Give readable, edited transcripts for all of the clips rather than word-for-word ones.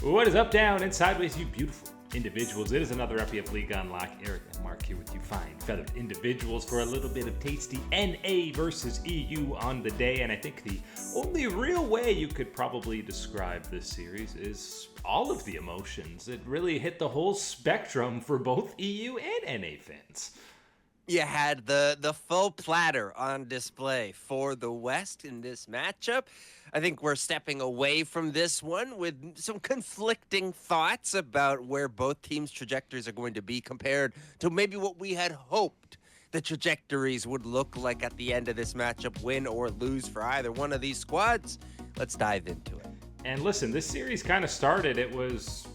What is up, down, and sideways, you beautiful individuals? It is another epi of League Unlock. Eric and Mark here with you fine feathered individuals for a little bit of tasty NA versus EU on the day. And I think the only real way you could probably describe this series is all of the emotions. It really hit the whole spectrum for both EU and NA fans. You had the full platter on display for the West in this matchup. I think we're stepping away from this one with some conflicting thoughts about where both teams' trajectories are going to be compared to maybe what we had hoped the trajectories would look like at the end of this matchup, win or lose for either one of these squads. Let's dive into it. And listen, this series kind of started, it was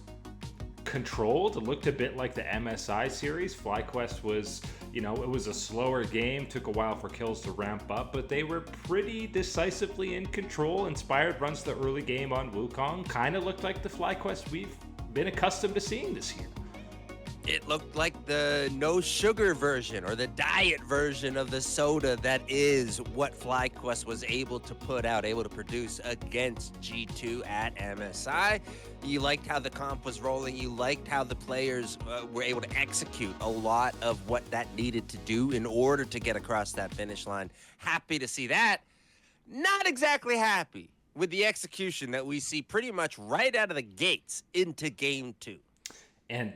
controlled. It looked a bit like the MSI series. FlyQuest was, it was a slower game, took a while for kills to ramp up, but they were pretty decisively in control. Inspired runs the early game on Wukong. Kind of looked like the FlyQuest we've been accustomed to seeing this year. It looked like the no sugar version or the diet version of the soda that is what FlyQuest was able to put out, able to produce against G2 at MSI. You liked how the comp was rolling. You liked how the players were able to execute a lot of what that needed to do in order to get across that finish line. Happy to see that. Not exactly happy with the execution that we see pretty much right out of the gates into game 2. And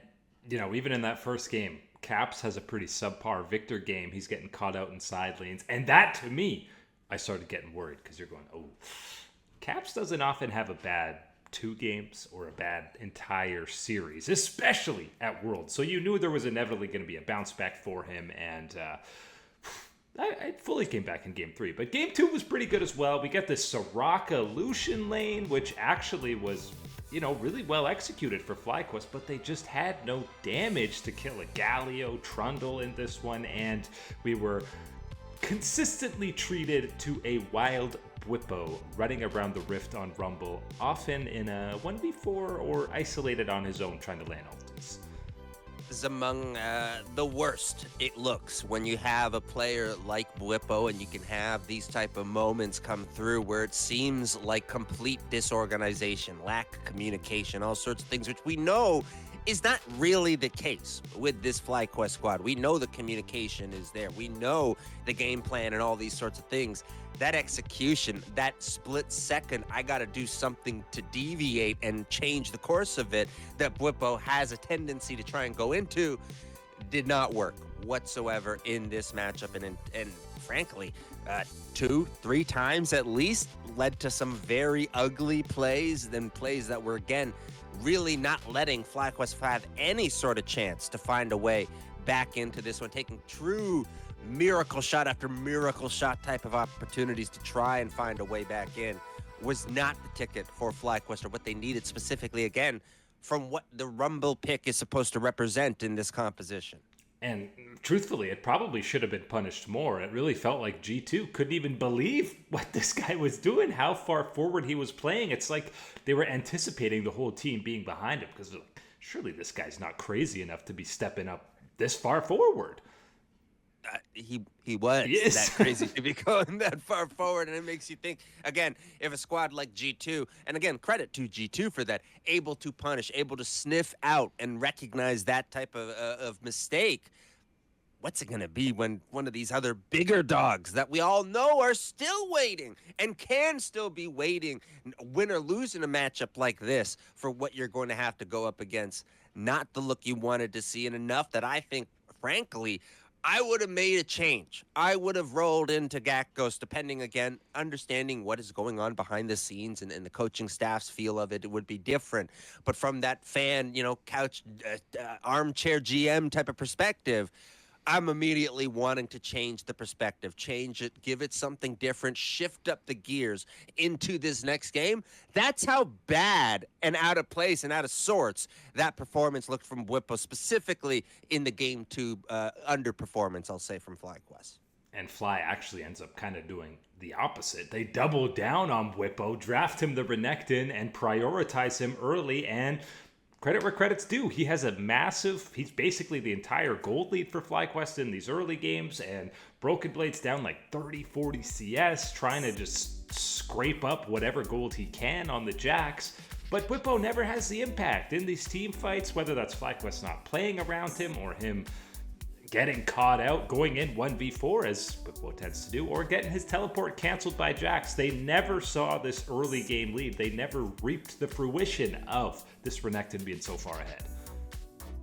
even in that first game, Caps has a pretty subpar Victor game. He's getting caught out in side lanes. And that, to me, I started getting worried because you're going, Caps doesn't often have a bad 2 games or a bad entire series, especially at Worlds. So you knew there was inevitably going to be a bounce back for him. And I fully came back in game 3. But game 2 was pretty good as well. We got the Soraka Lucian lane, which actually was really well executed for FlyQuest, but they just had no damage to kill a Galio Trundle in this one, and we were consistently treated to a wild Bwipo running around the rift on Rumble, often in a 1v4 or isolated on his own trying to land ultis. Is among the worst it looks when you have a player like Bwipo and you can have these type of moments come through where it seems like complete disorganization, lack of communication, all sorts of things, which we know is not really the case with this FlyQuest squad. We know the communication is there. We know the game plan and all these sorts of things. That execution, that split second, I got to do something to deviate and change the course of it that Bwipo has a tendency to try and go into, did not work whatsoever in this matchup. And frankly, 2-3 times at least led to some very ugly plays, then plays that were, again, really not letting FlyQuest have any sort of chance to find a way back into this one, taking true miracle shot after miracle shot type of opportunities to try and find a way back in was not the ticket for FlyQuest or what they needed specifically, again, from what the Rumble pick is supposed to represent in this composition. And truthfully, it probably should have been punished more. It really felt like G2 couldn't even believe what this guy was doing, how far forward he was playing. It's like they were anticipating the whole team being behind him because they're like, surely this guy's not crazy enough to be stepping up this far forward. He was that crazy to be going that far forward, and it makes you think, again, if a squad like G2, and again, credit to G2 for that, able to punish, able to sniff out and recognize that type of mistake, what's it going to be when one of these other bigger dogs that we all know are still waiting and can still be waiting, win or lose in a matchup like this, for what you're going to have to go up against? Not the look you wanted to see, and enough that I think, frankly, I would have made a change. I would have rolled into Gakgos, depending, again, understanding what is going on behind the scenes and the coaching staff's feel of it, it would be different. But from that fan, couch, armchair GM type of perspective, I'm immediately wanting to change the perspective, change it, give it something different, shift up the gears into this next game. That's how bad and out of place and out of sorts that performance looked from Bwipo, specifically in the game 2 underperformance, I'll say, from FlyQuest. And Fly actually ends up kind of doing the opposite. They double down on Bwipo, draft him the Renekton, and prioritize him early, and credit where credit's due. He has a he's basically the entire gold lead for FlyQuest in these early games, and Broken Blade's down like 30, 40 CS, trying to just scrape up whatever gold he can on the Jax. But Whippo never has the impact in these team fights, whether that's FlyQuest not playing around him or him getting caught out, going in 1v4 as Whippo tends to do, or getting his teleport canceled by Jax. They never saw this early game lead. They never reaped the fruition of this Renekton being so far ahead.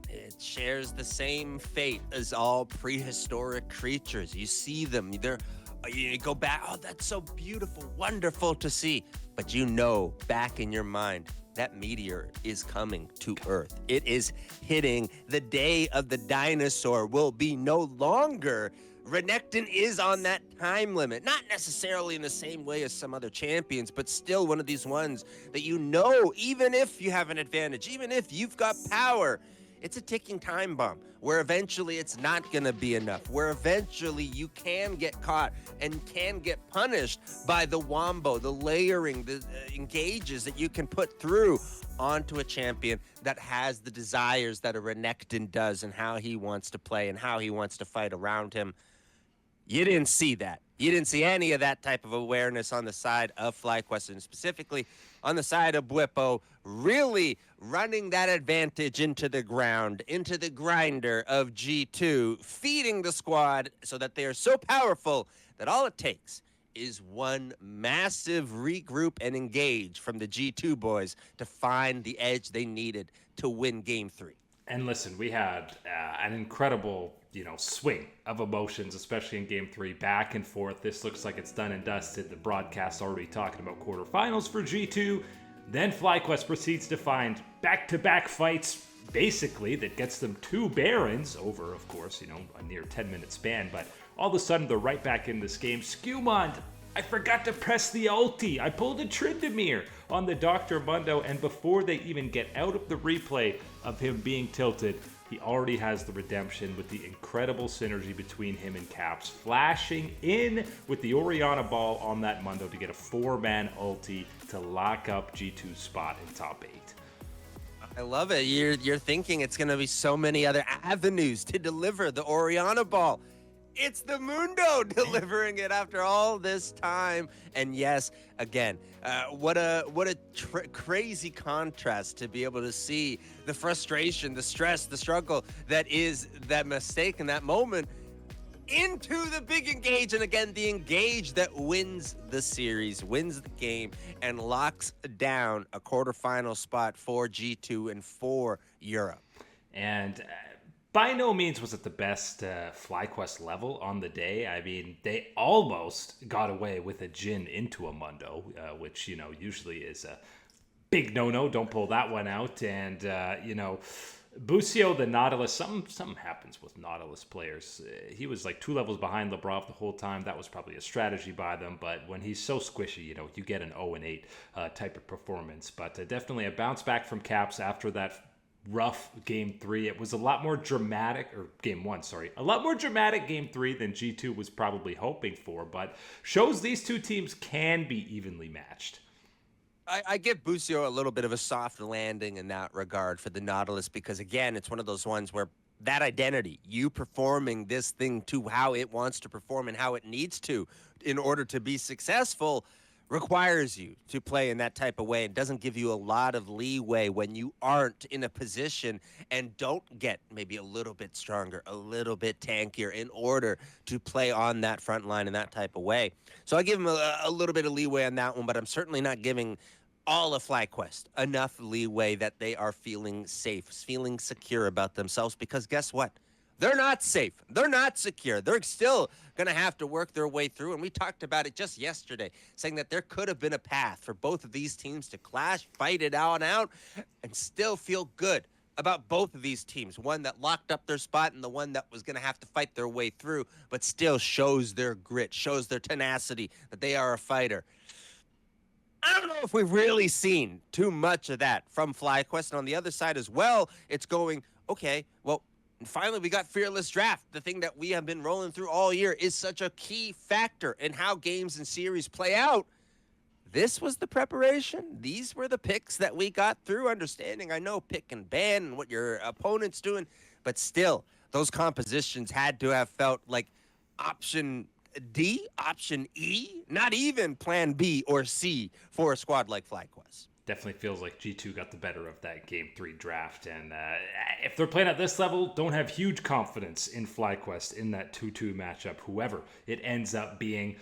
It shares the same fate as all prehistoric creatures. You see them, you go back, oh, that's so beautiful, wonderful to see. But you know, back in your mind, that meteor is coming to Earth. It is hitting. The day of the dinosaur will be no longer. Renekton is on that time limit. Not necessarily in the same way as some other champions, but still one of these ones that you know, even if you have an advantage, even if you've got power, it's a ticking time bomb where eventually it's not going to be enough, where eventually you can get caught and can get punished by the wombo, the layering, the engages that you can put through onto a champion that has the desires that a Renekton does and how he wants to play and how he wants to fight around him. You didn't see that. You didn't see any of that type of awareness on the side of FlyQuest, and specifically on the side of Whippo, really running that advantage into the ground, into the grinder of G2, feeding the squad so that they are so powerful that all it takes is one massive regroup and engage from the G2 boys to find the edge they needed to win Game 3. And listen, we had an incredible, swing of emotions, especially in Game 3, back and forth. This looks like it's done and dusted. The broadcast already talking about quarterfinals for G2. Then FlyQuest proceeds to find back-to-back fights, basically, that gets them 2 Barons over, of course, a near 10-minute span. But all of a sudden, they're right back in this game. Skewmond, I forgot to press the ulti. I pulled a Tryndamere on the Dr. Mundo, and before they even get out of the replay of him being tilted, he already has the redemption with the incredible synergy between him and Caps, flashing in with the Orianna ball on that Mundo to get a 4-man ulti to lock up G2's spot in top 8. I love it. You're thinking it's going to be so many other avenues to deliver the Orianna ball. It's the Mundo delivering it after all this time. And yes, again, what a crazy contrast to be able to see the frustration, the stress, the struggle that is that mistake in that moment into the big engage. And again, the engage that wins the series, wins the game, and locks down a quarterfinal spot for G2 and for Europe. And by no means was it the best FlyQuest level on the day. I mean, they almost got away with a Jhin into a Mundo, which, usually is a big no-no. Don't pull that one out. And, Busio, the Nautilus, something happens with Nautilus players. He was like 2 levels behind Labrov the whole time. That was probably a strategy by them. But when he's so squishy, you get an 0-8 type of performance. But definitely a bounce back from Caps after that rough Game 3. It was a lot more dramatic, or Game 1, sorry. A lot more dramatic Game 3 than G2 was probably hoping for, but shows these two teams can be evenly matched. I give Busio a little bit of a soft landing in that regard for the Nautilus because, again, it's one of those ones where that identity, you performing this thing to how it wants to perform and how it needs to in order to be successful, requires you to play in that type of way and doesn't give you a lot of leeway when you aren't in a position and don't get maybe a little bit stronger, a little bit tankier in order to play on that front line in that type of way. So I give him a little bit of leeway on that one, but I'm certainly not giving all of FlyQuest enough leeway that they are feeling safe, feeling secure about themselves, because guess what? They're not safe. They're not secure. They're still going to have to work their way through. And we talked about it just yesterday, saying that there could have been a path for both of these teams to clash, fight it out, and still feel good about both of these teams. One that locked up their spot and the one that was going to have to fight their way through, but still shows their grit, shows their tenacity, that they are a fighter. I don't know if we've really seen too much of that from FlyQuest. And on the other side as well, it's going, okay, well, finally, we got Fearless Draft. The thing that we have been rolling through all year is such a key factor in how games and series play out. This was the preparation. These were the picks that we got through, understanding, I know, pick and ban and what your opponent's doing, but still, those compositions had to have felt like option D, option E, not even plan B or C for a squad like FlyQuest. Definitely feels like G2 got the better of that Game 3 draft. And if they're playing at this level, don't have huge confidence in FlyQuest in that 2-2 matchup, whoever it ends up being.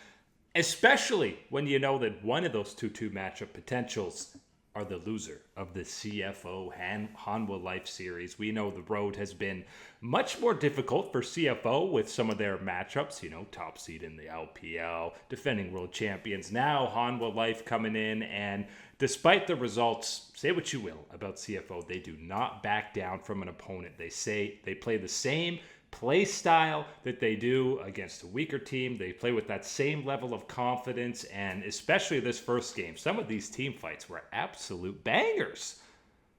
Especially when you know that one of those 2-2 matchup potentials are the loser of the CFO Hanwha Life series. We know the road has been much more difficult for CFO with some of their matchups, top seed in the LPL, defending world champions. Now Hanwha Life coming in, and despite the results, say what you will about CFO, they do not back down from an opponent. They play the same play style that they do against a weaker team. They play with that same level of confidence, and especially this first game, some of these team fights were absolute bangers.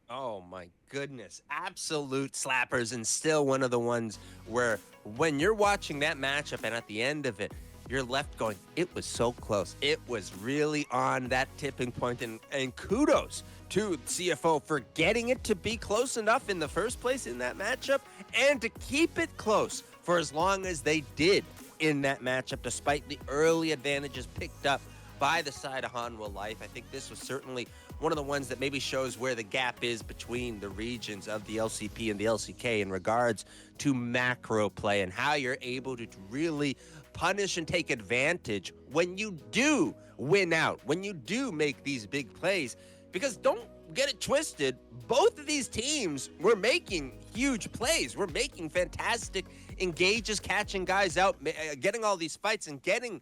Oh my goodness, absolute slappers, and still one of the ones where when you're watching that matchup and at the end of it, you're left going, it was so close. It was really on that tipping point, and kudos to CFO for getting it to be close enough in the first place in that matchup and to keep it close for as long as they did in that matchup, despite the early advantages picked up by the side of Hanwha Life. I think this was certainly one of the ones that maybe shows where the gap is between the regions of the LCP and the LCK in regards to macro play and how you're able to really punish and take advantage when you do win out, when you do make these big plays. Because don't get it twisted, both of these teams were making huge plays. We're making fantastic engages, catching guys out, getting all these fights and getting,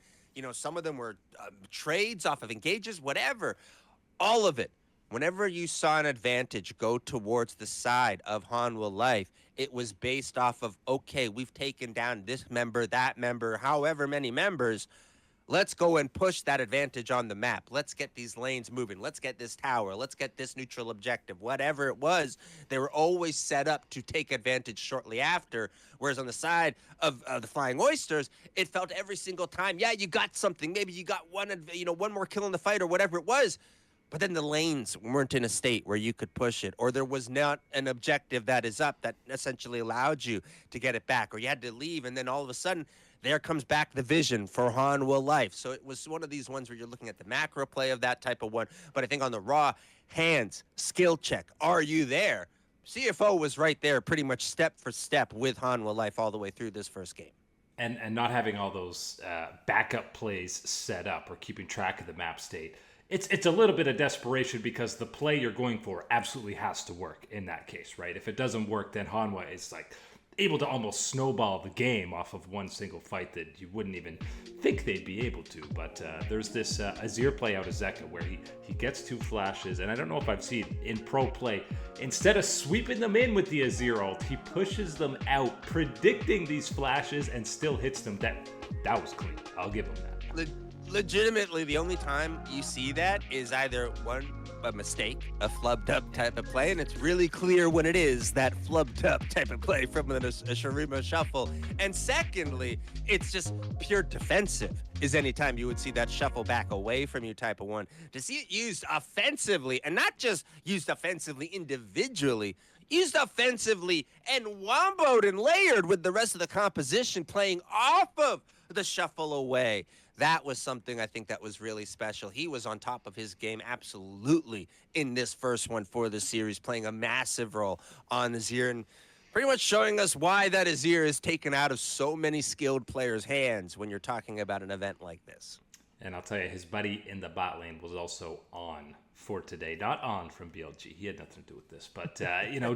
some of them were trades off of engages, whatever. All of it. Whenever you saw an advantage go towards the side of Hanwha Life, it was based off of, okay, we've taken down this member, that member, however many members. Let's go and push that advantage on the map. Let's get these lanes moving. Let's get this tower. Let's get this neutral objective. Whatever it was, they were always set up to take advantage shortly after. Whereas on the side of the Flying Oysters, it felt every single time, yeah, you got something. Maybe you got one more kill in the fight or whatever it was. But then the lanes weren't in a state where you could push it, or there was not an objective that is up that essentially allowed you to get it back, or you had to leave, and then all of a sudden, there comes back the vision for Hanwha Life. So it was one of these ones where you're looking at the macro play of that type of one. But I think on the raw hands, skill check, are you there? CFO was right there pretty much step for step with Hanwha Life all the way through this first game. And not having all those backup plays set up or keeping track of the map state. It's a little bit of desperation because the play you're going for absolutely has to work in that case, right? If it doesn't work, then Hanwha is able to almost snowball the game off of one single fight that you wouldn't even think they'd be able to. But there's this Azir play out of Zeka where he gets 2 flashes, and I don't know if I've seen in pro play, instead of sweeping them in with the Azir ult, he pushes them out, predicting these flashes, and still hits them. That was clean. I'll give him that. Legitimately, the only time you see that is either a mistake, a flubbed up type of play, and it's really clear when it is that flubbed up type of play from a Shurima shuffle. And secondly, it's just pure defensive is anytime you would see that shuffle back away from you type of one. To see it used offensively, and not just used offensively individually, used offensively and womboed and layered with the rest of the composition playing off of the shuffle away. That was something I think that was really special. He was on top of his game absolutely in this first one for the series, playing a massive role on Azir and pretty much showing us why that Azir is taken out of so many skilled players' hands when you're talking about an event like this. And I'll tell you, his buddy in the bot lane was also on for today. Not on from BLG. He had nothing to do with this. But,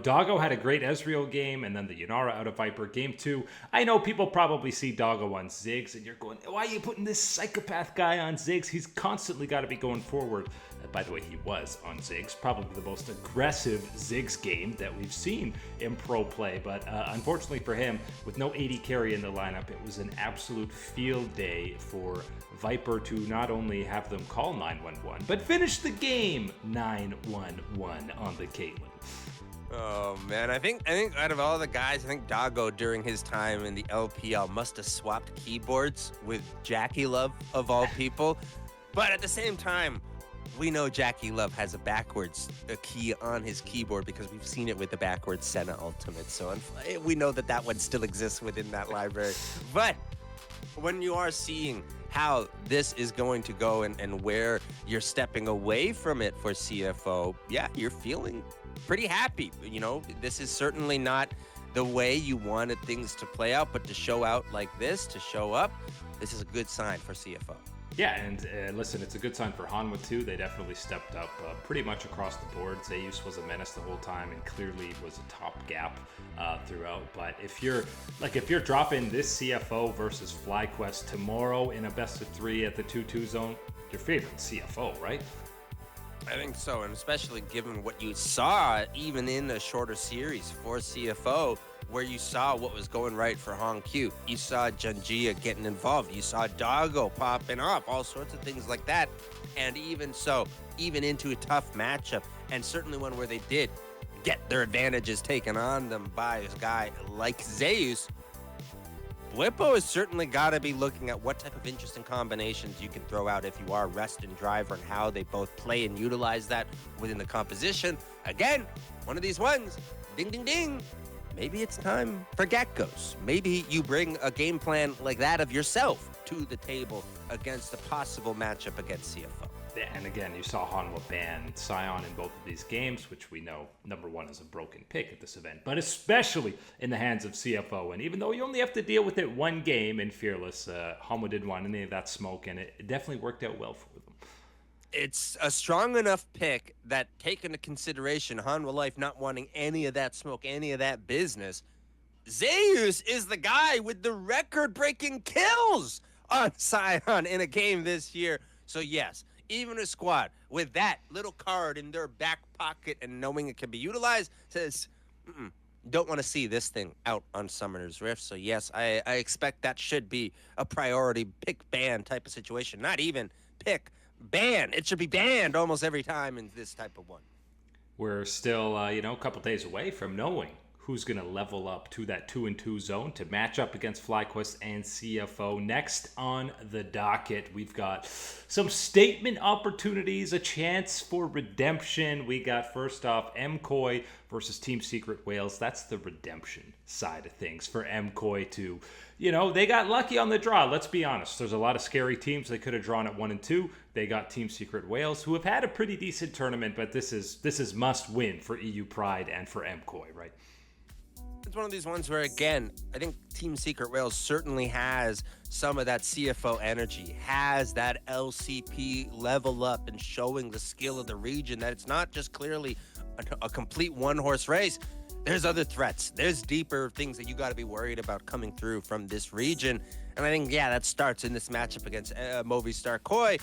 Doggo had a great Ezreal game, and then the Yunara out of Viper. Game 2, I know people probably see Doggo on Ziggs, and you're going, why are you putting this psychopath guy on Ziggs? He's constantly got to be going forward. By the way, he was on Ziggs, probably the most aggressive Ziggs game that we've seen in pro play. But unfortunately for him, with no AD carry in the lineup, it was an absolute field day for Viper to not only have them call 911, but finish the game 911 on the Caitlyn. Oh man, I think out of all the guys, I think Doggo during his time in the LPL must have swapped keyboards with Jackie Love of all people. But at the same time, we know Jackie Love has a key on his keyboard because we've seen it with the backwards Senna Ultimate. So we know that one still exists within that library. But when you are seeing how this is going to go and where you're stepping away from it for CFO, yeah, you're feeling pretty happy. You know, this is certainly not the way you wanted things to play out, but to show out like this, to show up, this is a good sign for CFO. Yeah, and listen, it's a good sign for Hanwha too. They definitely stepped up pretty much across the board. Zeus was a menace the whole time and clearly was a top gap throughout. But if you're dropping this CFO versus FlyQuest tomorrow in a best of 3 at the 2-2 zone, you're favoring CFO, right? I think so, and especially given what you saw even in a shorter series for CFO, where you saw what was going right for Hong Q. You saw Gen.G getting involved. You saw Doggo popping up, all sorts of things like that. And even so, even into a tough matchup, and certainly one where they did get their advantages taken on them by a guy like Zeus, Blippo has certainly got to be looking at what type of interesting combinations you can throw out if you are rest and driver and how they both play and utilize that within the composition. Again, one of these ones, ding, ding, ding. Maybe it's time for geckos. Maybe you bring a game plan like that of yourself to the table against a possible matchup against CFO. Yeah, and again, you saw Hanwha ban Sion in both of these games, which we know number one is a broken pick at this event, but especially in the hands of CFO. And even though you only have to deal with it one game in Fearless, Hanwha didn't want any of that smoke, and it definitely worked out well for them. It's a strong enough pick that, take into consideration Hanwha Life not wanting any of that smoke, any of that business, Zeus is the guy with the record-breaking kills on Sion in a game this year. So yes, even a squad with that little card in their back pocket and knowing it can be utilized says, don't want to see this thing out on Summoner's Rift. So yes, I expect that should be a priority pick ban type of situation. Not even pick, ban. It should be banned almost every time in this type of one. We're still, a couple days away from knowing who's going to level up to that 2-2 zone to match up against FlyQuest and CFO. Next on the docket, we've got some statement opportunities, a chance for redemption. We got, first off, MKOI versus Team Secret Wales. That's the redemption side of things for MKOI to, they got lucky on the draw. Let's be honest. There's a lot of scary teams they could have drawn at 1 and 2. They got Team Secret Wales, who have had a pretty decent tournament, but this is must win for EU Pride and for MKOI, right? It's one of these ones where, again, I think Team Secret Wales certainly has some of that CFO energy, has that LCP level up and showing the skill of the region, that it's not just clearly a complete one-horse race. There's other threats. There's deeper things that you got to be worried about coming through from this region. And I think, that starts in this matchup against Movistar KOI.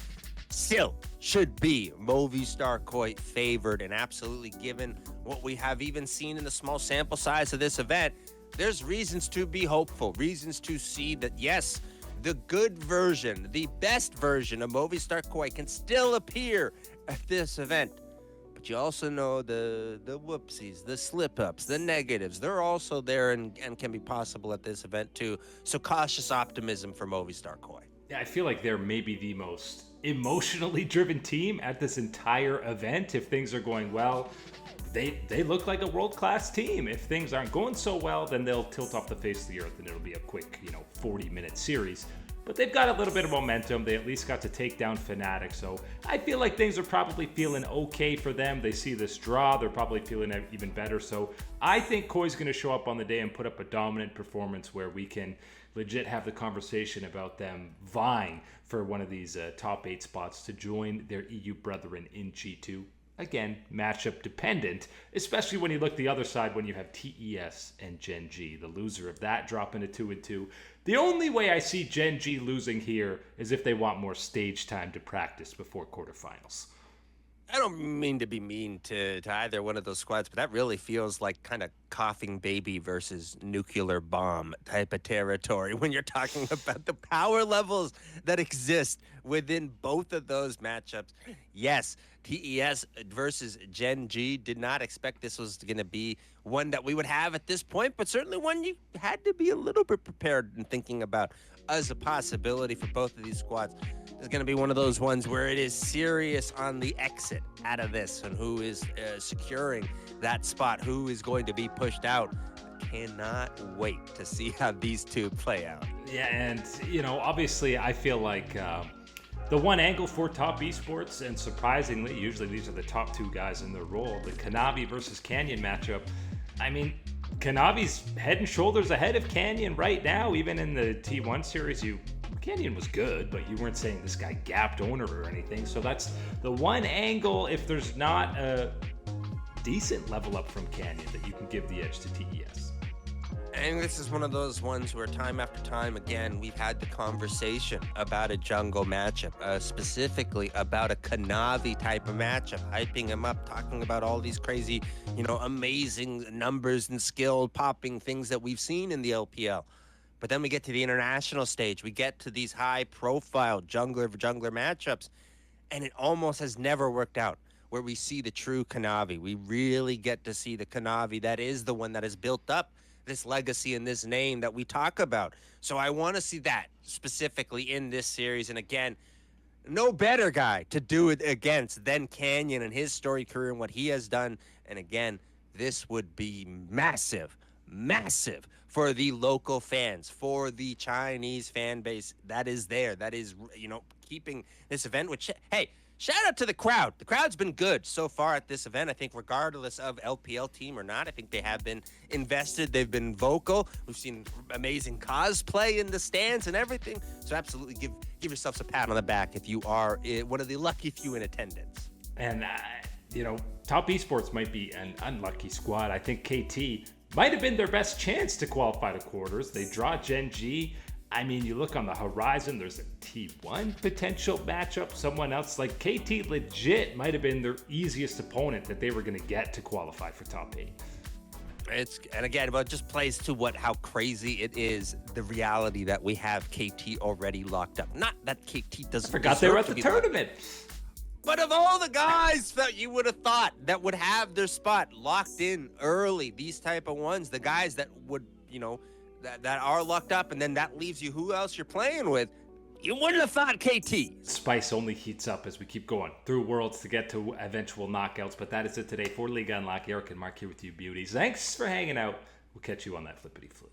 Still should be Movistar KOI favored, and absolutely, given what we have even seen in the small sample size of this event, there's reasons to be hopeful, reasons to see that, yes, the good version, the best version of Movistar KOI can still appear at this event. But you also know the whoopsies, the slip-ups, the negatives, they're also there and can be possible at this event too. So cautious optimism for Movistar KOI. Yeah, I feel like they're maybe the most emotionally driven team at this entire event. If things are going well, they look like a world-class team. If things aren't going so well, then they'll tilt off the face of the earth and it'll be a quick, 40-minute series. But they've got a little bit of momentum. They at least got to take down Fnatic. So I feel like things are probably feeling okay for them. They see this draw. They're probably feeling even better. So I think KOI's going to show up on the day and put up a dominant performance where we can legit have the conversation about them vying for one of these top 8 spots to join their EU brethren in G2. Again, matchup dependent, especially when you look the other side when you have TES and Gen.G. The loser of that dropping to 2-2. The only way I see Gen.G losing here is if they want more stage time to practice before quarterfinals. I don't mean to be mean to either one of those squads, but that really feels like kind of coughing baby versus nuclear bomb type of territory when you're talking about the power levels that exist within both of those matchups. Yes, TES versus Gen.G, did not expect this was going to be one that we would have at this point, but certainly one you had to be a little bit prepared in thinking about as a possibility for both of these squads. It's going to be one of those ones where it is serious on the exit out of this and who is securing that spot, who is going to be pushed out. cannot wait to see how these two play out. Yeah, and obviously I feel like the one angle for top esports, and surprisingly, usually these are the top two guys in their role, the Kanavi versus Canyon matchup. I mean, Kanavi's head and shoulders ahead of Canyon right now. Even in the T1 series, Canyon was good, but you weren't saying this guy gapped owner or anything. So that's the one angle, if there's not a decent level up from Canyon, that you can give the edge to TES. And this is one of those ones where time after time, again, we've had the conversation about a jungle matchup, specifically about a Kanavi type of matchup, hyping him up, talking about all these crazy, amazing numbers and skill popping things that we've seen in the LPL. But then we get to the international stage. We get to these high profile jungler matchups, and it almost has never worked out where we see the true Kanavi. We really get to see the Kanavi that is the one that has built up this legacy and this name that we talk about. So I want to see that specifically in this series. And again, no better guy to do it against than Canyon and his story career and what he has done. And again, this would be massive for the local fans, for the Chinese fan base that is there, that is, keeping this event, which, hey, shout out to the crowd. The crowd's been good so far at this event. I think regardless of LPL team or not, I think they have been invested. They've been vocal. We've seen amazing cosplay in the stands and everything. So absolutely give yourselves a pat on the back if you are one of the lucky few in attendance. And, Top Esports might be an unlucky squad. I think KT might have been their best chance to qualify to quarters. They draw Gen.G. I mean, you look on the horizon, there's a T1 potential matchup. Someone else like KT legit might have been their easiest opponent that they were going to get to qualify for top 8. And again, it just plays to how crazy it is, the reality that we have KT already locked up. Not that KT doesn't. I forgot they were at the tournament. But of all the guys that you would have thought that would have their spot locked in early, these type of ones, the guys that would, that are locked up, and then that leaves you who else you're playing with, you wouldn't have thought KT. Spice only heats up as we keep going through worlds to get to eventual knockouts. But that is it today for Liga Unlock. Eric and Mark here with you beauties. Thanks for hanging out. We'll catch you on that flippity flip.